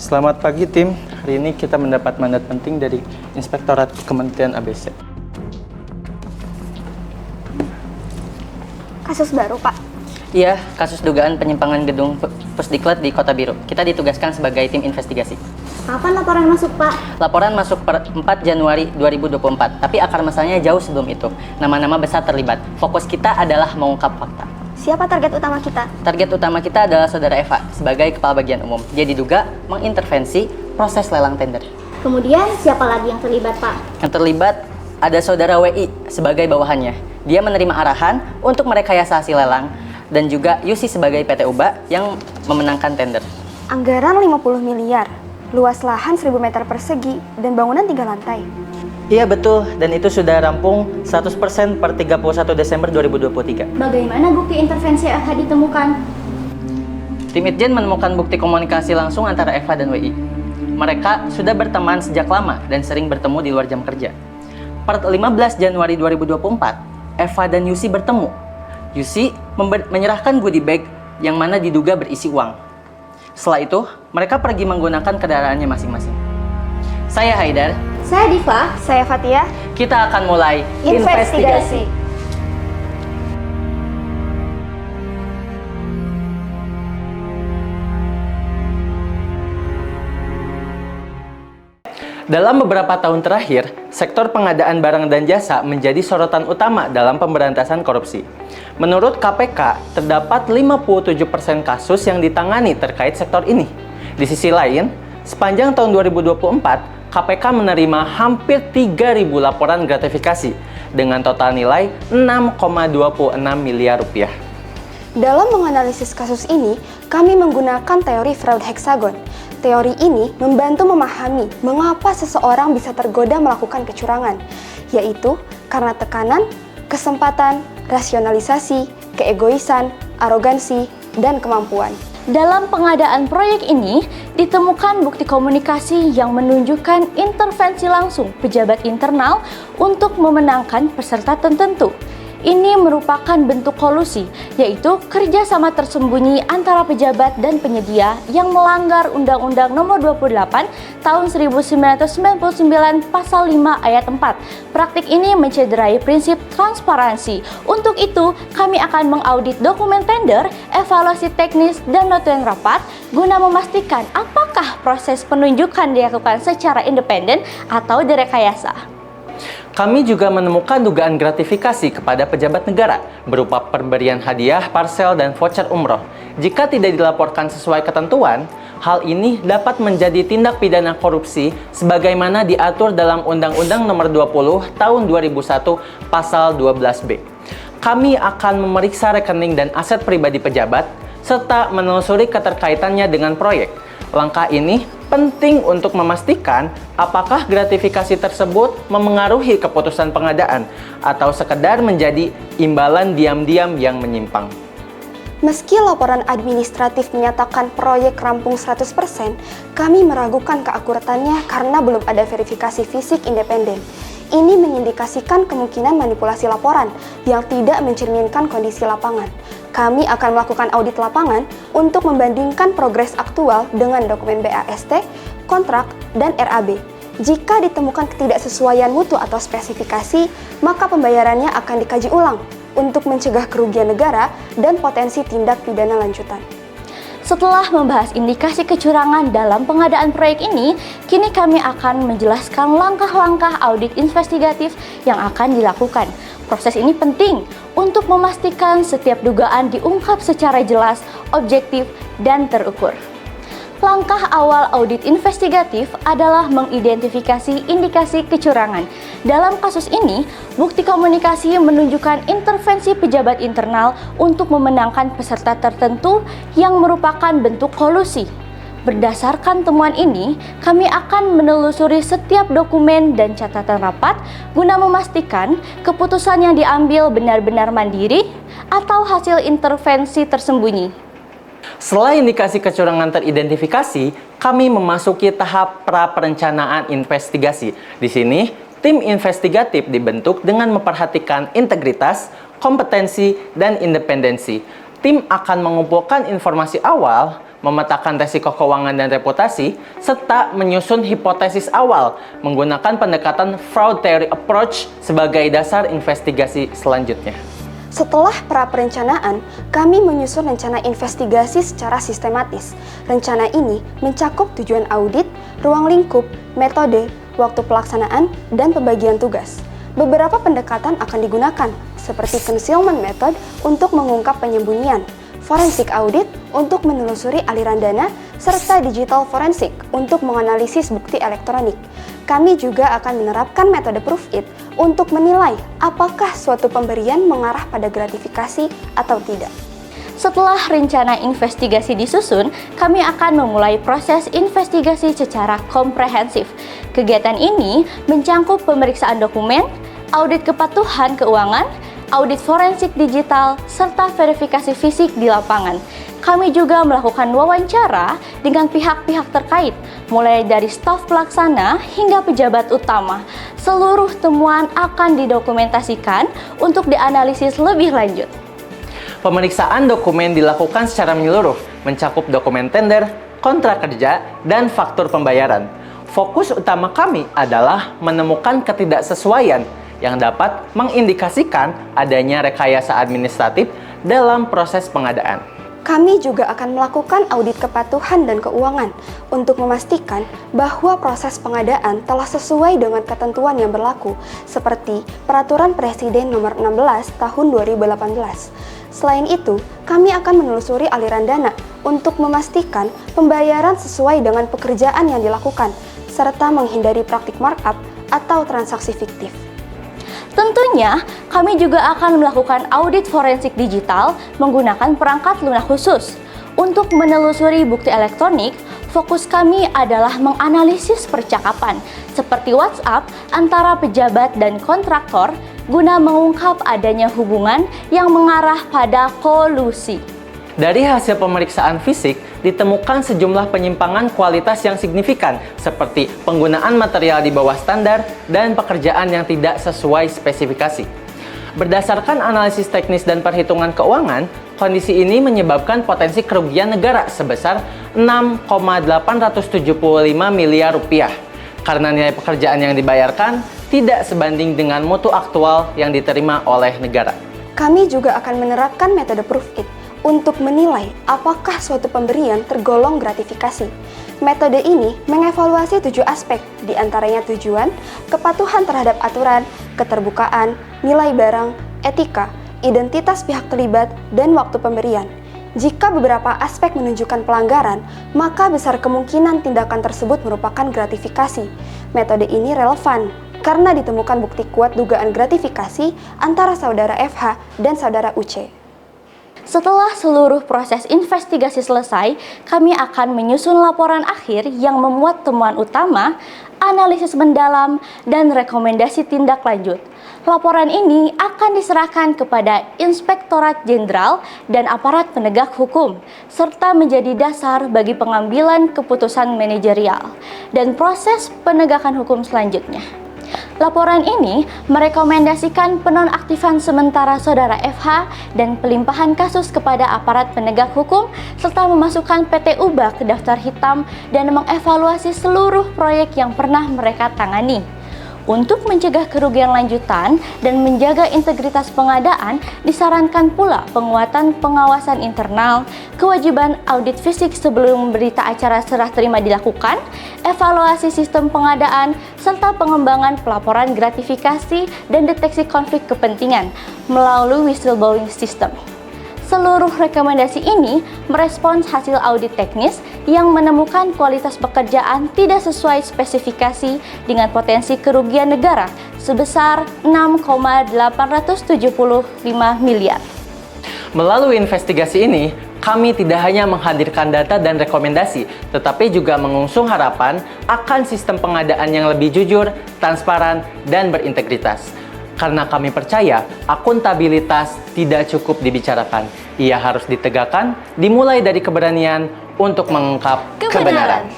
Selamat pagi tim, hari ini kita mendapat mandat penting dari Inspektorat Kementerian ABC. Kasus baru, Pak. Iya, kasus dugaan penyimpangan gedung Pusdiklat di Kota Biru. Kita ditugaskan sebagai tim investigasi. Kapan laporan masuk, Pak? Laporan masuk per 4 Januari 2024, tapi akar masalahnya jauh sebelum itu. Nama-nama besar terlibat. Fokus kita adalah mengungkap fakta. Siapa target utama kita? Target utama kita adalah Saudara Eva sebagai Kepala Bagian Umum. Dia diduga mengintervensi proses lelang tender. Kemudian siapa lagi yang terlibat, Pak? Yang terlibat ada Saudara WI sebagai bawahannya. Dia menerima arahan untuk merekayasa hasil lelang dan juga Yusi sebagai PT UBA yang memenangkan tender. Anggaran 50 miliar, luas lahan 1000 meter persegi, dan bangunan 3 lantai. Iya betul, dan itu sudah rampung 100% per 31 Desember 2023. Bagaimana bukti intervensi Eva ditemukan? Tim Itjen menemukan bukti komunikasi langsung antara Eva dan WI. Mereka sudah berteman sejak lama dan sering bertemu di luar jam kerja. Per 15 Januari 2024, Eva dan Yusi bertemu. Yusi menyerahkan goodie bag yang mana diduga berisi uang. Setelah itu, mereka pergi menggunakan kendaraannya masing-masing. Saya Haidar. Saya Diva. Saya Fatia. Kita akan mulai investigasi. Dalam beberapa tahun terakhir, sektor pengadaan barang dan jasa menjadi sorotan utama dalam pemberantasan korupsi. Menurut KPK, terdapat 57% kasus yang ditangani terkait sektor ini. Di sisi lain, sepanjang tahun 2024, KPK menerima hampir 3.000 laporan gratifikasi dengan total nilai 6,26 miliar rupiah. Dalam menganalisis kasus ini, kami menggunakan teori Freud hexagon. Teori ini membantu memahami mengapa seseorang bisa tergoda melakukan kecurangan, yaitu karena tekanan, kesempatan, rasionalisasi, keegoisan, arogansi, dan kemampuan. Dalam pengadaan proyek ini, ditemukan bukti komunikasi yang menunjukkan intervensi langsung pejabat internal untuk memenangkan peserta tertentu. Ini merupakan bentuk kolusi, yaitu kerjasama tersembunyi antara pejabat dan penyedia yang melanggar Undang-Undang Nomor 28 Tahun 1999 Pasal 5 Ayat 4. Praktik ini mencederai prinsip transparansi. Untuk itu, kami akan mengaudit dokumen tender, evaluasi teknis, dan notulen rapat guna memastikan apakah proses penunjukan dilakukan secara independen atau direkayasa. Kami juga menemukan dugaan gratifikasi kepada pejabat negara berupa pemberian hadiah, parsel, dan voucher umroh. Jika tidak dilaporkan sesuai ketentuan, hal ini dapat menjadi tindak pidana korupsi sebagaimana diatur dalam Undang-Undang Nomor 20 Tahun 2001 Pasal 12B. Kami akan memeriksa rekening dan aset pribadi pejabat serta menelusuri keterkaitannya dengan proyek. Langkah ini penting untuk memastikan apakah gratifikasi tersebut memengaruhi keputusan pengadaan atau sekedar menjadi imbalan diam-diam yang menyimpang. Meski laporan administratif menyatakan proyek rampung 100%, kami meragukan keakuratannya karena belum ada verifikasi fisik independen. Ini mengindikasikan kemungkinan manipulasi laporan yang tidak mencerminkan kondisi lapangan. Kami akan melakukan audit lapangan untuk membandingkan progres aktual dengan dokumen BAST, kontrak, dan RAB. Jika ditemukan ketidaksesuaian mutu atau spesifikasi, maka pembayarannya akan dikaji ulang untuk mencegah kerugian negara dan potensi tindak pidana lanjutan. Setelah membahas indikasi kecurangan dalam pengadaan proyek ini, kini kami akan menjelaskan langkah-langkah audit investigatif yang akan dilakukan. Proses ini penting untuk memastikan setiap dugaan diungkap secara jelas, objektif, dan terukur. Langkah awal audit investigatif adalah mengidentifikasi indikasi kecurangan. Dalam kasus ini, bukti komunikasi menunjukkan intervensi pejabat internal untuk memenangkan peserta tertentu yang merupakan bentuk kolusi. Berdasarkan temuan ini, kami akan menelusuri setiap dokumen dan catatan rapat guna memastikan keputusan yang diambil benar-benar mandiri atau hasil intervensi tersembunyi. Setelah indikasi kecurangan teridentifikasi, kami memasuki tahap pra-perencanaan investigasi. Di sini, tim investigatif dibentuk dengan memperhatikan integritas, kompetensi, dan independensi. Tim akan mengumpulkan informasi awal, memetakan resiko keuangan dan reputasi, serta menyusun hipotesis awal menggunakan pendekatan fraud theory approach sebagai dasar investigasi selanjutnya. Setelah pra-perencanaan, kami menyusun rencana investigasi secara sistematis. Rencana ini mencakup tujuan audit, ruang lingkup, metode, waktu pelaksanaan, dan pembagian tugas. Beberapa pendekatan akan digunakan, seperti concealment method untuk mengungkap penyembunyian, forensik audit untuk menelusuri aliran dana, serta digital forensik untuk menganalisis bukti elektronik. Kami juga akan menerapkan metode proof it untuk menilai apakah suatu pemberian mengarah pada gratifikasi atau tidak. Setelah rencana investigasi disusun, kami akan memulai proses investigasi secara komprehensif. Kegiatan ini mencangkup pemeriksaan dokumen, audit kepatuhan keuangan, audit forensik digital, serta verifikasi fisik di lapangan. Kami juga melakukan wawancara dengan pihak-pihak terkait, mulai dari staf pelaksana hingga pejabat utama. Seluruh temuan akan didokumentasikan untuk dianalisis lebih lanjut. Pemeriksaan dokumen dilakukan secara menyeluruh, mencakup dokumen tender, kontrak kerja, dan faktur pembayaran. Fokus utama kami adalah menemukan ketidaksesuaian yang dapat mengindikasikan adanya rekayasa administratif dalam proses pengadaan. Kami juga akan melakukan audit kepatuhan dan keuangan untuk memastikan bahwa proses pengadaan telah sesuai dengan ketentuan yang berlaku, seperti Peraturan Presiden Nomor 16 Tahun 2018. Selain itu, kami akan menelusuri aliran dana untuk memastikan pembayaran sesuai dengan pekerjaan yang dilakukan, serta menghindari praktik markup atau transaksi fiktif. Tentunya, kami juga akan melakukan audit forensik digital menggunakan perangkat lunak khusus. Untuk menelusuri bukti elektronik, fokus kami adalah menganalisis percakapan, seperti WhatsApp antara pejabat dan kontraktor, guna mengungkap adanya hubungan yang mengarah pada kolusi. Dari hasil pemeriksaan fisik, ditemukan sejumlah penyimpangan kualitas yang signifikan, seperti penggunaan material di bawah standar dan pekerjaan yang tidak sesuai spesifikasi. Berdasarkan analisis teknis dan perhitungan keuangan, kondisi ini menyebabkan potensi kerugian negara sebesar 6,875 miliar rupiah, karena nilai pekerjaan yang dibayarkan tidak sebanding dengan mutu aktual yang diterima oleh negara. Kami juga akan menerapkan metode proof it untuk menilai apakah suatu pemberian tergolong gratifikasi. Metode ini mengevaluasi 7 aspek, diantaranya tujuan, kepatuhan terhadap aturan, keterbukaan, nilai barang, etika, identitas pihak terlibat, dan waktu pemberian. Jika beberapa aspek menunjukkan pelanggaran, maka besar kemungkinan tindakan tersebut merupakan gratifikasi. Metode ini relevan karena ditemukan bukti kuat dugaan gratifikasi antara saudara FH dan saudara UC. Setelah seluruh proses investigasi selesai, kami akan menyusun laporan akhir yang memuat temuan utama, analisis mendalam, dan rekomendasi tindak lanjut. Laporan ini akan diserahkan kepada Inspektorat Jenderal dan aparat penegak hukum, serta menjadi dasar bagi pengambilan keputusan manajerial dan proses penegakan hukum selanjutnya. Laporan ini merekomendasikan penonaktifan sementara saudara FH dan pelimpahan kasus kepada aparat penegak hukum, serta memasukkan PT UBA ke daftar hitam dan mengevaluasi seluruh proyek yang pernah mereka tangani. Untuk mencegah kerugian lanjutan dan menjaga integritas pengadaan, disarankan pula penguatan pengawasan internal, kewajiban audit fisik sebelum berita acara serah terima dilakukan, evaluasi sistem pengadaan, serta pengembangan pelaporan gratifikasi dan deteksi konflik kepentingan melalui whistleblowing system. Seluruh rekomendasi ini merespons hasil audit teknis yang menemukan kualitas pekerjaan tidak sesuai spesifikasi dengan potensi kerugian negara sebesar 6,875 miliar. Melalui investigasi ini, kami tidak hanya menghadirkan data dan rekomendasi, tetapi juga mengusung harapan akan sistem pengadaan yang lebih jujur, transparan, dan berintegritas. Karena kami percaya, akuntabilitas tidak cukup dibicarakan. Ia harus ditegakkan, dimulai dari keberanian untuk mengungkap kebenaran.